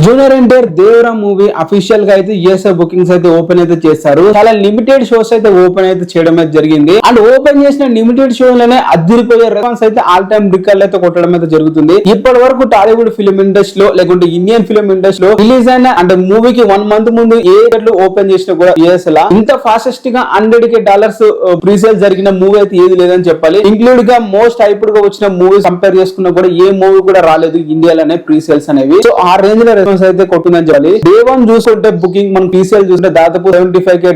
Junior NTR Devara movie official గా అయితే USA bookings అయితే ఓపెన్ అయితే చేశారు. చాలా లిమిటెడ్ షోస్ అయితే ఓపెన్ అయితే చేయడం అయితే జరిగింది. అండ్ ఓపెన్ చేసిన లిమిటెడ్ షోలోనే అదిరిపోయే రెస్పాన్స్ అయితే ఆల్ టైమ్ రికార్డ్ అయితే కొట్టడం అయితే జరుగుతుంది. ఇప్పటి వరకు టాలీవుడ్ ఫిల్మ్ ఇండస్ట్రీలో లేకుంటే ఇండియన్ ఫిల్మ్ ఇండస్ట్రీలో రిలీజ్ అయిన అంటే మూవీకి 1 మంత్ ముందు ఏ థియేటర్లు ఓపెన్ చేసినా కూడా యూఎస్ లా ఇంత ఫాస్టెస్ట్ గా $100K ప్రీసేల్ జరిగిన మూవీ అయితే ఏది లేదని చెప్పాలి. ఇంక్లూడ్ గా మోస్ట్ హైప్డ్ గా వచ్చిన మూవీ కంపేర్ చేసుకున్నా కూడా ఏ మూవీ కూడా రాలేదు ఇండియాలోనే ప్రీసేల్స్ అనేవి. సో ఆ రేంజ్ లో రెస్పాన్స్ అయితే కొట్టిందని చెప్పాలి. డే 1 చూస్తుంటే బుకింగ్ మనం ప్రీసేల్ చూస్తుంటే దాదాపు $75K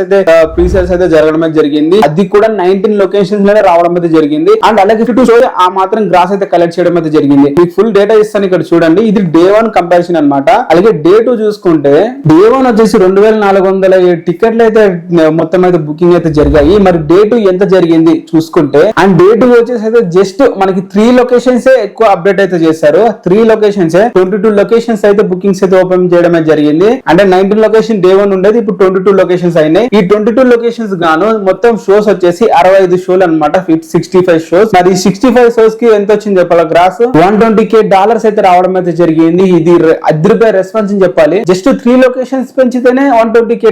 అయితే ప్రీసేల్స్ అయితే జరగడం అయితే జరిగింది. అది కూడా 19 లొకేషన్స్ లోనే రావడం అయితే జరిగింది. అండ్ అలాగే ఆ మాత్రం గ్రాస్ అయితే కలెక్ట్ చేయడం అయితే జరిగింది. మీకు ఫుల్ డేటా ఇస్తాను ఇక్కడ చూడండి. ఇది డే 1 కంపారిజన్ అన్నమాట. అలాగే డే 2 చూసుకుంటే డే 1 వచ్చేసి 2407 టికెట్లు అయితే మొత్తం అయితే బుకింగ్ అయితే జరిగాయి. మరి డే 2 ఎంత జరిగింది చూసుకుంటే అండ్ డే 2 వచ్చేసి అయితే జస్ట్ మనకి 3 లొకేషన్స్ ఎక్కువ అప్డేట్ అయితే చేశారు. 3 లొకేషన్స్ 22 లొకేషన్స్ అయితే బుకింగ్స్ అయితే ఓపెన్ చేయడం జరిగింది. అంటే 19 లొకేషన్ డే 1 ఉండేది, ఇప్పుడు 22 లొకేషన్స్ అయినాయి. ఈ 22 లొకేషన్స్ గాను మొత్తం షోస్ వచ్చేసి 65 షోలు అనమాట. 65 షోస్. మరి 65 షోస్ కి ఎంత వచ్చింది చెప్పాలి గ్రాస్ $120K అయితే రావడం అయితే జరిగింది. ఇది అదిరిపోయే రెస్పాన్స్ అని చెప్పాలి. జస్ట్ 3 లొకేషన్స్ పెంచితేనే $120K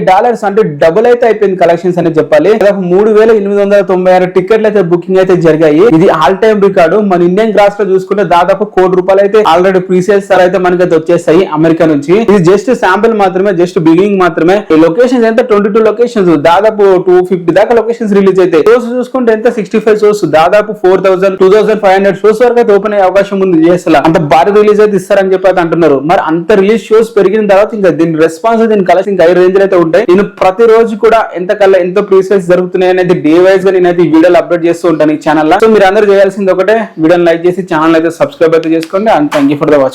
అంటే డబుల్ అయితే అయిపోయింది కలెక్షన్స్ అని చెప్పాలి. 3896 టికెట్లు అయితే బుకింగ్ అయితే జరిగాయి. ఇది ఆల్ టైమ్ రికార్డు. మన ఇండియన్ గ్రాస్ లో చూసుకుంటే దాదాపు ₹1 అయితే ఆల్రెడీ ప్రీసేల్స్ అయితే మనకైతే వచ్చేస్తాయి అమెరికా నుంచి. ఇది జస్ట్ శాంపిల్ మాత్రమే, జస్ట్ బిగినింగ్ మాత్రమే. ఈ లొకేషన్స్ ఎంత 22 లొకేషన్స్, దాదాపు 250 దాకా లొకేషన్స్ రిలీజ్ అయితే. షోస్ చూసుకుంటే ఎంత 65 షోస్, దాదాపు 2500 షోస్ వరకు అయితే ఓపెన్ అయ్యే అవకాశం ఉంది. చేసేలా అంత భారీ రిలీజ్ అయితే ఇస్తారని చెప్పి అయితే అంటున్నారు. మరి అంత రిలీజ్ షోస్ పెరిగిన తర్వాత ఇంకా దీని రెస్పాన్స్ దీని కలెక్షన్ ఇంకా హై రేంజ్ అయితే ఉంటాయి. నేను ప్రతి రోజు కూడా ఎంత ప్రీసేల్స్ జరుగుతున్నాయి అనేది డే వైజ్ గా నేనైతే వీడియోలు అప్లోడ్ చేస్తూ ఉంటాను ఈ ఛానల్ లో. సో మీరు అందరూ చేయాల్సింది ఒకటే, వీడియోని లైక్ చేసి ఛానల్ అయితే సబ్స్క్రైబ్ అయితే చేసుకోండి. And thank you for the watch.